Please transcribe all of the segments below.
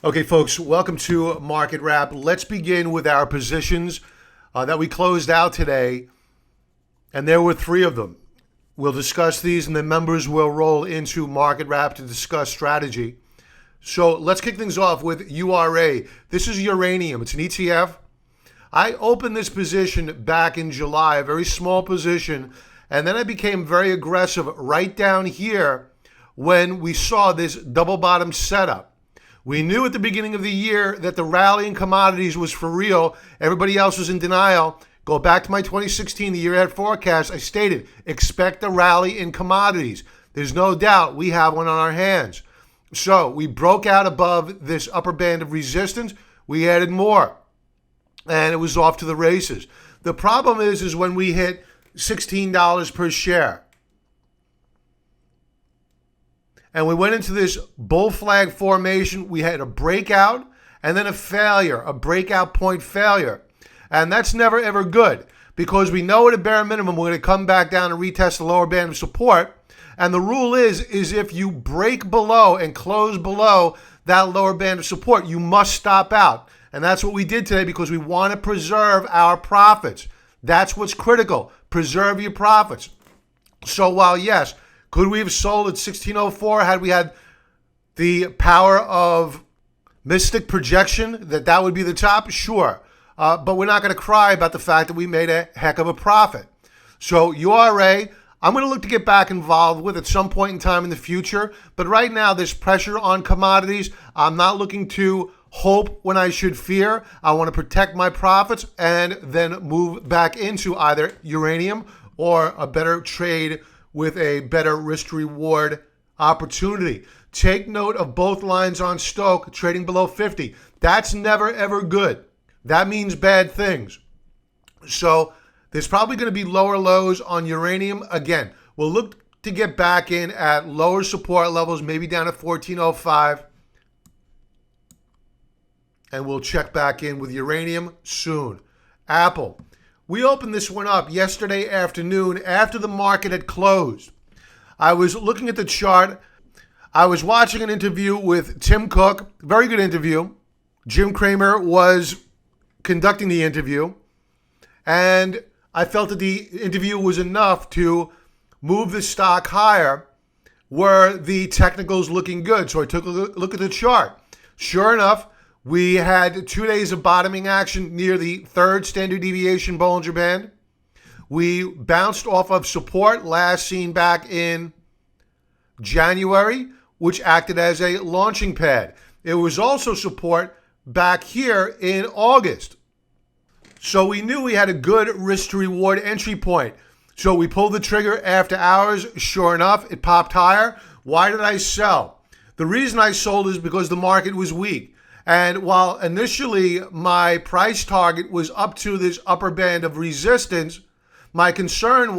Okay, folks, welcome to Market Wrap. Let's begin with our positions that we closed out today, and there were three of them. We'll discuss these, and the members will roll into Market Wrap to discuss strategy. So let's kick things off with URA. This is uranium. It's an ETF. I opened this position back in July, a very small position, and then I became very aggressive right down here when we saw this double bottom setup. We knew at the beginning of the year that the rally in commodities was for real. Everybody else was in denial. Go back to my 2016, the year ahead forecast. I stated, expect a rally in commodities. There's no doubt we have one on our hands. So we broke out above this upper band of resistance. We added more, and it was off to the races. The problem is when we hit $16 per share, and we went into this bull flag formation. We had a breakout and then a failure, a breakout point failure. And that's never, ever good because we know at a bare minimum we're going to come back down and retest the lower band of support. And the rule is if you break below and close below that lower band of support, you must stop out. And that's what we did today because we want to preserve our profits. That's what's critical. Preserve your profits. So while, yes, could we have sold at 1604 had we had the power of mystic projection that would be the top? Sure. But we're not going to cry about the fact that we made a heck of a profit. So URA, I'm going to look to get back involved with at some point in time in the future. But right now, there's pressure on commodities. I'm not looking to hope when I should fear. I want to protect my profits and then move back into either uranium or a better trade with a better risk-to-reward opportunity. Take note of both lines on Stoke trading below 50. That's never, ever good. That means bad things. So there's probably going to be lower lows on uranium. Again, we'll look to get back in at lower support levels, maybe down at 1405. And we'll check back in with uranium soon. Apple. We opened this one up yesterday afternoon after the market had closed. I was looking at the chart. I was watching an interview with Tim Cook, very good interview. Jim Cramer was conducting the interview, and I felt that the interview was enough to move the stock higher where the technicals looking good. So I took a look at the chart. Sure enough, we had 2 days of bottoming action near the third standard deviation Bollinger Band. We bounced off of support last seen back in January, which acted as a launching pad. It was also support back here in August. So we knew we had a good risk to reward entry point. So we pulled the trigger after hours. Sure enough, it popped higher. Why did I sell? The reason I sold is because the market was weak. And while initially my price target was up to this upper band of resistance, my concern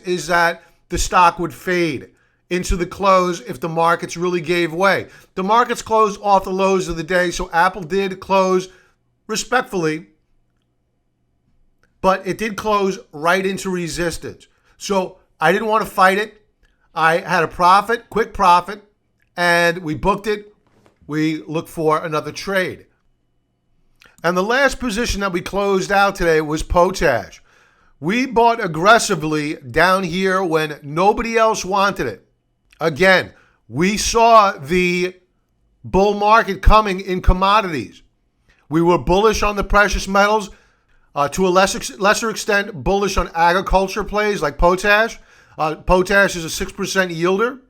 is that the stock would fade into the close if the markets really gave way. The markets closed off the lows of the day, so Apple did close respectfully, but it did close right into resistance. So I didn't want to fight it. I had a profit, quick profit, and we booked it. We look for another trade. And the last position that we closed out today was Potash. We bought aggressively down here when nobody else wanted it. Again, we saw the bull market coming in commodities. We were bullish on the precious metals, to a lesser extent bullish on agriculture plays like Potash. Potash is a 6% yielder.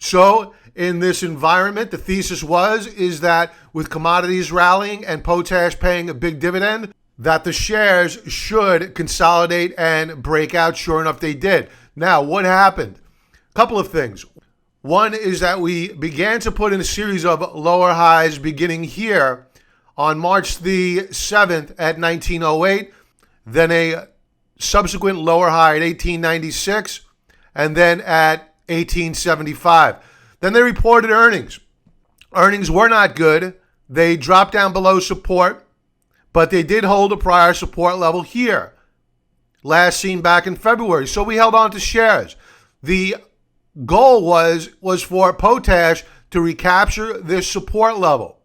So in this environment, the thesis is that with commodities rallying and Potash paying a big dividend, that the shares should consolidate and break out. Sure enough, they did. Now, what happened? A couple of things. One is that we began to put in a series of lower highs beginning here on March the 7th at 1908, then a subsequent lower high at 1896, and then at 1875. Then they reported earnings. Earnings were not good. They dropped down below support, but they did hold a prior support level here, last seen back in February. So we held on to shares. The goal was for Potash to recapture this support level.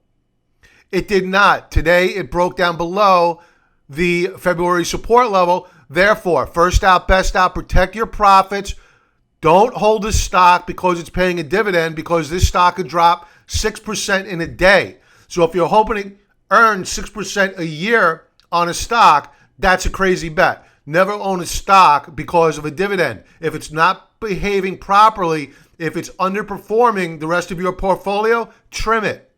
It did not. Today, it broke down below the February support level. Therefore, first out, best out, protect your profits. Don't hold this stock because it's paying a dividend, because this stock could drop 6% in a day. So if you're hoping to earn 6% a year on a stock, that's a crazy bet. Never own a stock because of a dividend. If it's not behaving properly, if it's underperforming the rest of your portfolio, trim it.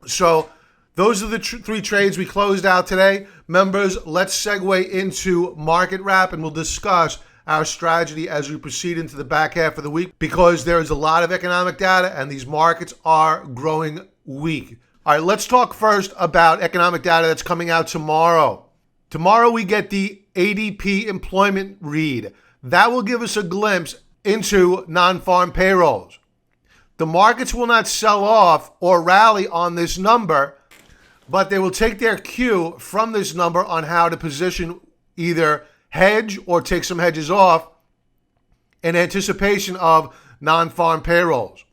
So those are the three trades we closed out today. Members, let's segue into market wrap, and we'll discuss our strategy as we proceed into the back half of the week, because there is a lot of economic data and these markets are growing weak. All right, let's talk first about economic data that's coming out tomorrow. Tomorrow we get the ADP employment read. That will give us a glimpse into non-farm payrolls. The markets will not sell off or rally on this number, but they will take their cue from this number on how to position, either hedge or take some hedges off in anticipation of non-farm payrolls.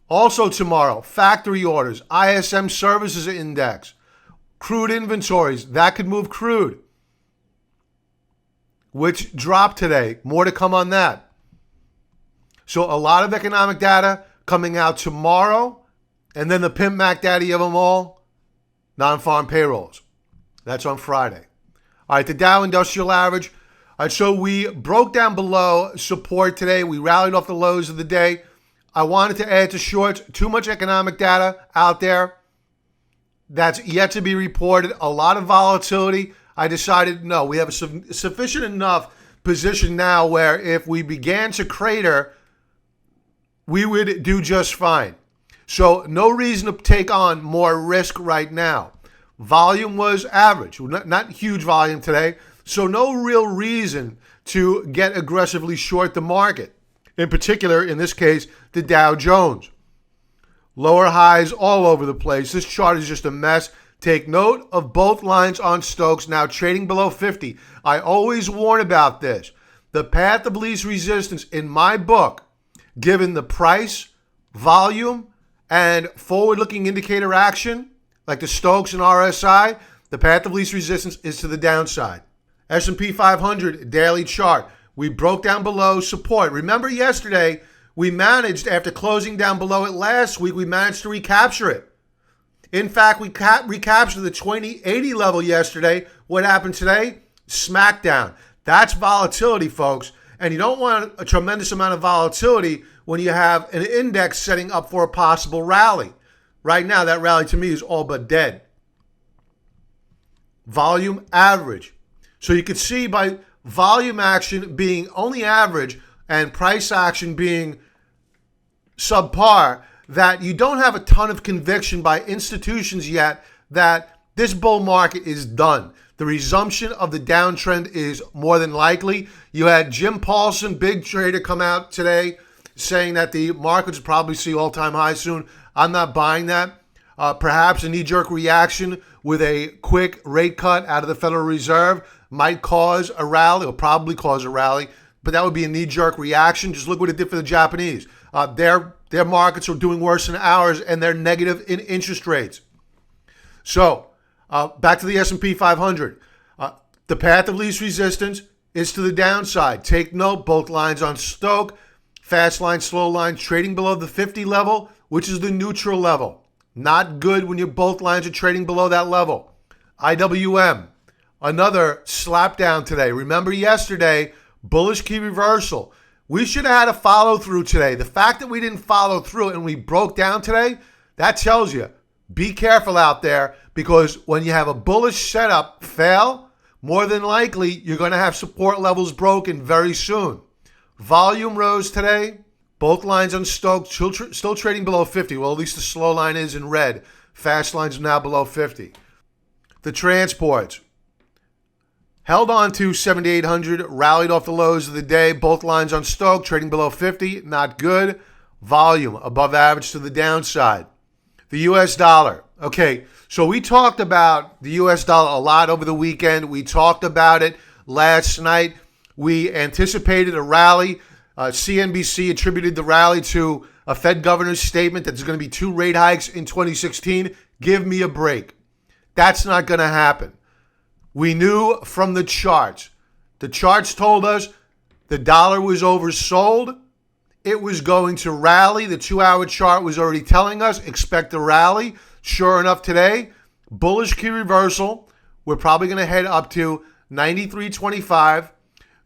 Also tomorrow, factory orders, ISM services index, crude inventories. That could move crude, which dropped today. More to come on that. So a lot of economic data coming out tomorrow, and then the Pimp Mac Daddy of them all, non-farm payrolls. That's on Friday. All right, the Dow Industrial Average. All right, so we broke down below support today. We rallied off the lows of the day. I wanted to add to shorts. Too much economic data out there that's yet to be reported. A lot of volatility. I decided, no, we have a sufficient enough position now where if we began to crater, we would do just fine. So no reason to take on more risk right now. Volume was average, not huge volume today. So no real reason to get aggressively short the market. In particular, in this case, the Dow Jones. Lower highs all over the place. This chart is just a mess. Take note of both lines on Stokes now trading below 50. I always warn about this. The path of least resistance in my book, given the price, volume, and forward-looking indicator action, like the Stokes and RSI, the path of least resistance is to the downside. S&P 500 daily chart. We broke down below support. Remember yesterday, we managed, after closing down below it last week, we managed to recapture it. In fact, we recaptured the 2080 level yesterday. What happened today? Smackdown. That's volatility, folks. And you don't want a tremendous amount of volatility when you have an index setting up for a possible rally. Right now, that rally to me is all but dead. Volume average. So you could see by volume action being only average and price action being subpar that you don't have a ton of conviction by institutions yet that this bull market is done. The resumption of the downtrend is more than likely. You had Jim Paulson, big trader, come out today saying that the markets will probably see all-time highs soon. I'm not buying that. Perhaps a knee-jerk reaction with a quick rate cut out of the Federal Reserve might cause a rally, or probably cause a rally, but that would be a knee-jerk reaction. Just look what it did for the Japanese. Their markets are doing worse than ours, and they're negative in interest rates. So, back to the S&P 500. The path of least resistance is to the downside. Take note, both lines on Stoke, fast line, slow line, trading below the 50 level, which is the neutral level. Not good when both lines are trading below that level. IWM, another slap down today. Remember yesterday, bullish key reversal. We should have had a follow through today. The fact that we didn't follow through and we broke down today, that tells you, be careful out there, because when you have a bullish setup fail, more than likely you're going to have support levels broken very soon. Volume rose today. Both lines on Stoke still trading below 50. Well, at least the slow line is in red. Fast line's now below 50. The transports held on to 7,800, rallied off the lows of the day. Both lines on Stoke trading below 50. Not good. Volume above average to the downside. The U.S. dollar. Okay, so we talked about the U.S. dollar a lot over the weekend. We talked about it last night. We anticipated a rally. CNBC attributed the rally to a Fed governor's statement that there's going to be 2 rate hikes in 2016. Give me a break. That's not going to happen. We knew from the charts. The charts told us the dollar was oversold. It was going to rally. The 2-hour chart was already telling us, expect a rally. Sure enough, today, bullish key reversal. We're probably going to head up to 93.25.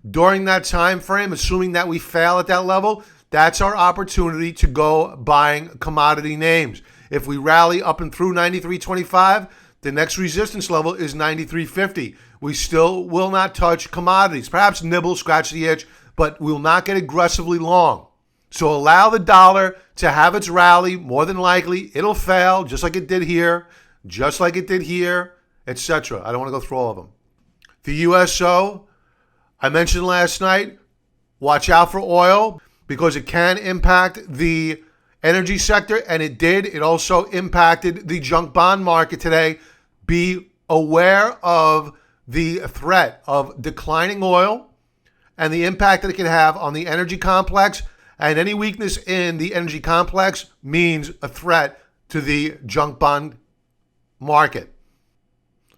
During that time frame, assuming that we fail at that level, that's our opportunity to go buying commodity names. If we rally up and through 93.25, the next resistance level is 93.50. We still will not touch commodities. Perhaps nibble, scratch the itch, but we will not get aggressively long. So allow the dollar to have its rally. More than likely, it'll fail, just like it did here, just like it did here, etc. I don't want to go through all of them. The USO, I mentioned last night, watch out for oil because it can impact the energy sector, and it did. It also impacted the junk bond market today. Be aware of the threat of declining oil and the impact that it can have on the energy complex. And any weakness in the energy complex means a threat to the junk bond market.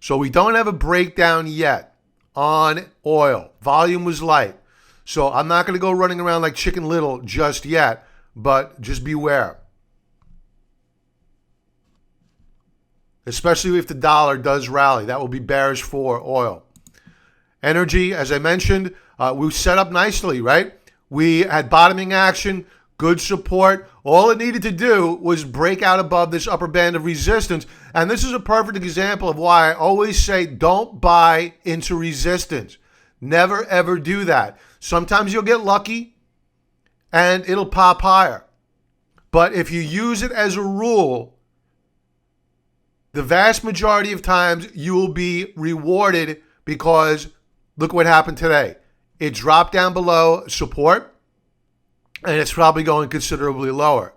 So we don't have a breakdown yet on oil. Volume was light. So I'm not going to go running around like Chicken Little just yet, but just beware. Especially if the dollar does rally. That will be bearish for oil. Energy, as I mentioned, we set up nicely, right? We had bottoming action, good support. All it needed to do was break out above this upper band of resistance. And this is a perfect example of why I always say don't buy into resistance. Never, ever do that. Sometimes you'll get lucky and it'll pop higher. But if you use it as a rule, the vast majority of times you will be rewarded because look what happened today. It dropped down below support, and it's probably going considerably lower.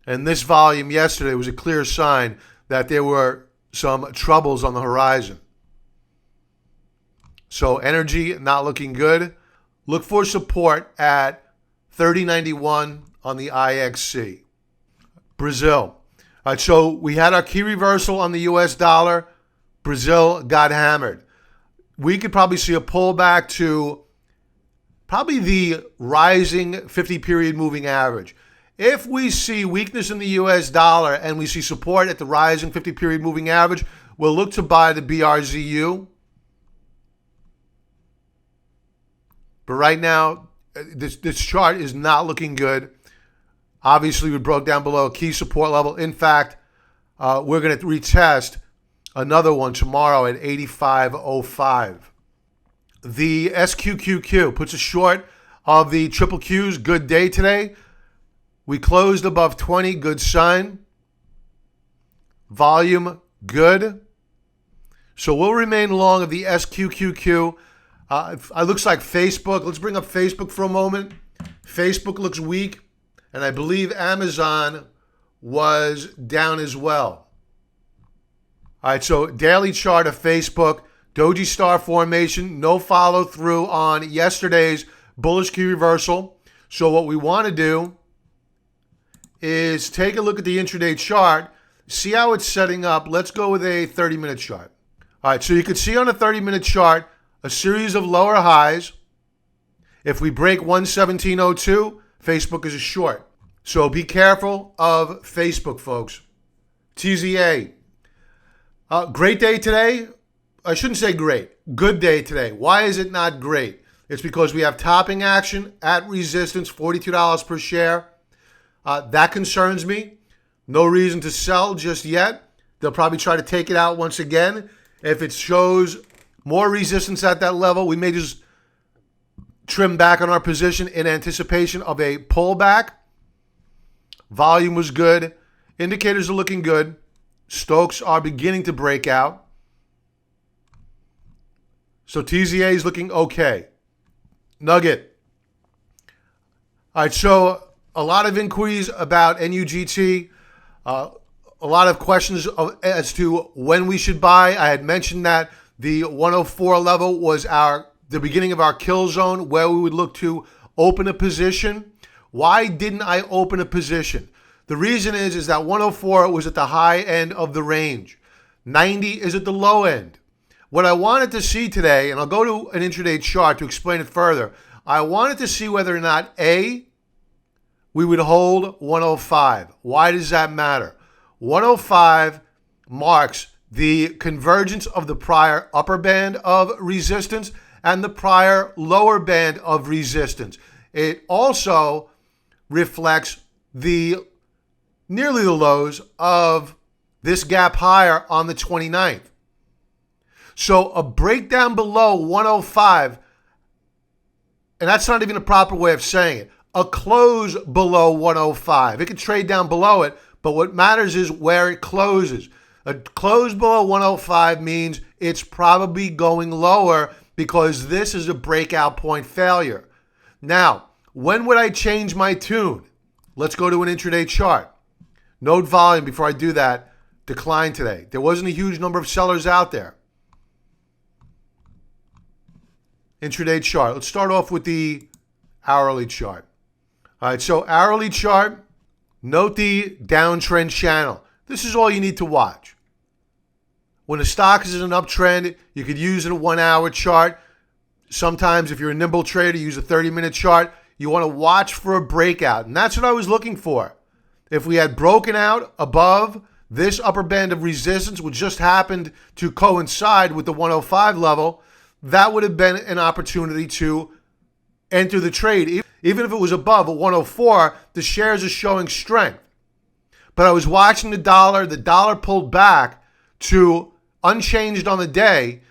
And this volume yesterday was a clear sign that there were some troubles on the horizon. So energy not looking good. Look for support at 30.91 on the IXC. Brazil. All right, so we had our key reversal on the US dollar. Brazil got hammered. We could probably see a pullback to probably the rising 50-period moving average. If we see weakness in the US dollar and we see support at the rising 50-period moving average, we'll look to buy the BRZU. But right now, this chart is not looking good. Obviously, we broke down below a key support level. In fact, we're going to retest another one tomorrow at 85.05. The SQQQ puts a short of the triple Qs. Good day today. We closed above 20. Good sign. Volume good. So we'll remain long of the SQQQ. It looks like Facebook. Let's bring up Facebook for a moment. Facebook looks weak. And I believe Amazon was down as well. All right, so daily chart of Facebook, Doji star formation, no follow through on yesterday's bullish key reversal. So what we want to do is take a look at the intraday chart, see how it's setting up. Let's go with a 30-minute chart. All right, so you can see on a 30-minute chart a series of lower highs. If we break 117.02, Facebook is a short. So be careful of Facebook, folks. TZA. Great day today. I shouldn't say great. Good day today. Why is it not great? It's because we have topping action at resistance, $42 per share. That concerns me. No reason to sell just yet. They'll probably try to take it out once again. If it shows more resistance at that level, we may just trim back on our position in anticipation of a pullback. Volume was good. Indicators are looking good. Stokes are beginning to break out. So TZA is looking okay. Nugget. All right, so a lot of inquiries about NUGT. A lot of questions as to when we should buy. I had mentioned that the 104 level was the beginning of our kill zone where we would look to open a position. Why didn't I open a position? The reason is that 104 was at the high end of the range. 90 is at the low end. What I wanted to see today, and I'll go to an intraday chart to explain it further, I wanted to see whether or not A, we would hold 105. Why does that matter? 105 marks the convergence of the prior upper band of resistance and the prior lower band of resistance. It also reflects nearly the lows of this gap higher on the 29th. So a breakdown below 105, and that's not even a proper way of saying it, a close below 105. It can trade down below it, but what matters is where it closes. A close below 105 means it's probably going lower because this is a breakout point failure. Now, when would I change my tune? Let's go to an intraday chart. Note volume before I do that, declined today. There wasn't a huge number of sellers out there. Intraday chart. Let's start off with the hourly chart. All right, so hourly chart, note the downtrend channel. This is all you need to watch. When a stock is in an uptrend, you could use a 1 hour chart. Sometimes if you're a nimble trader, use a 30-minute chart. You want to watch for a breakout, and that's what I was looking for. If we had broken out above this upper band of resistance, which just happened to coincide with the 105 level, that would have been an opportunity to enter the trade. Even if it was above a 104, the shares are showing strength. But I was watching the dollar pulled back to unchanged on the day.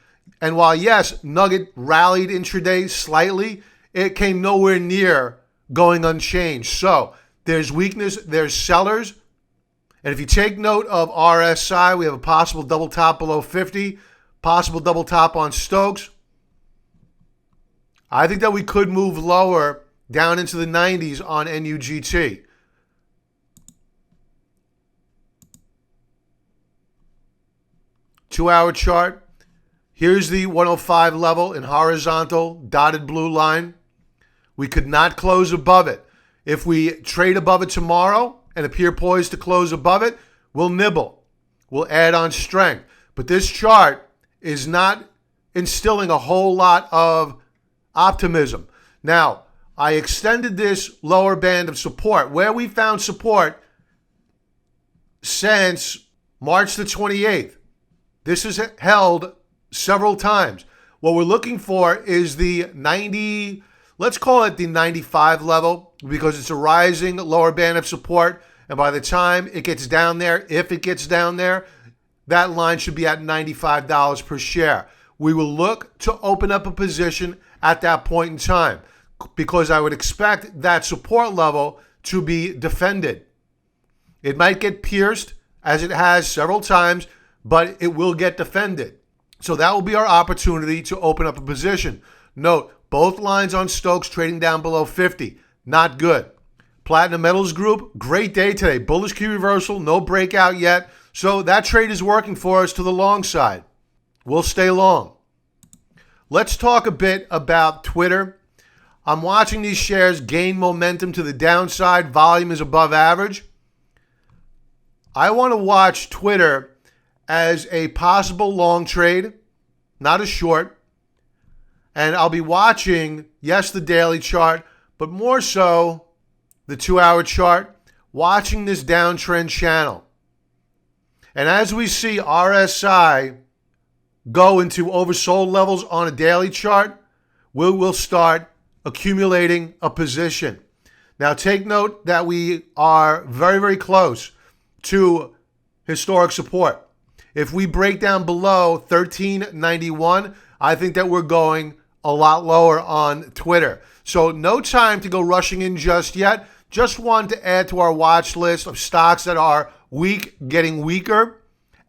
And while, yes, Nugget rallied intraday slightly, it came nowhere near going unchanged. So there's weakness, there's sellers. And if you take note of RSI, we have a possible double top below 50, possible double top on Stokes. I think that we could move lower down into the 90s on NUGT. Two-hour chart. Here's the 105 level in horizontal dotted blue line. We could not close above it. If we trade above it tomorrow and appear poised to close above it, we'll nibble. We'll add on strength. But this chart is not instilling a whole lot of optimism. Now, I extended this lower band of support. Where we found support since March the 28th. This is held several times. What we're looking for is the 90, let's call it the 95 level, because it's a rising lower band of support. And by the time it gets down there, if it gets down there, that line should be at $95 per share. We will look to open up a position at that point in time because I would expect that support level to be defended. It might get pierced, as it has several times, but it will get defended. So that will be our opportunity to open up a position. Note, both lines on Stokes trading down below 50. Not good. Platinum Metals Group, great day today. Bullish key reversal, no breakout yet. So that trade is working for us to the long side. We'll stay long. Let's talk a bit about Twitter. I'm watching these shares gain momentum to the downside. Volume is above average. I want to watch Twitter as a possible long trade, not a short. And I'll be watching, yes, the daily chart, but more so the 2-hour chart, watching this downtrend channel. And as we see RSI go into oversold levels on a daily chart, we will start accumulating a position. Now take note that we are very, very close to historic support. If we break down below 1391, I think that we're going a lot lower on Twitter. So no time to go rushing in just yet. Just want to add to our watch list of stocks that are weak, getting weaker,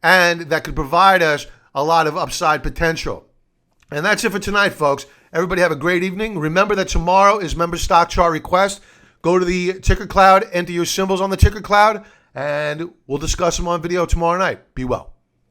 and that could provide us a lot of upside potential. And that's it for tonight, folks. Everybody have a great evening. Remember that tomorrow is Member Stock Chart Request. Go to the Ticker Cloud, enter your symbols on the Ticker Cloud, and we'll discuss them on video tomorrow night. Be well.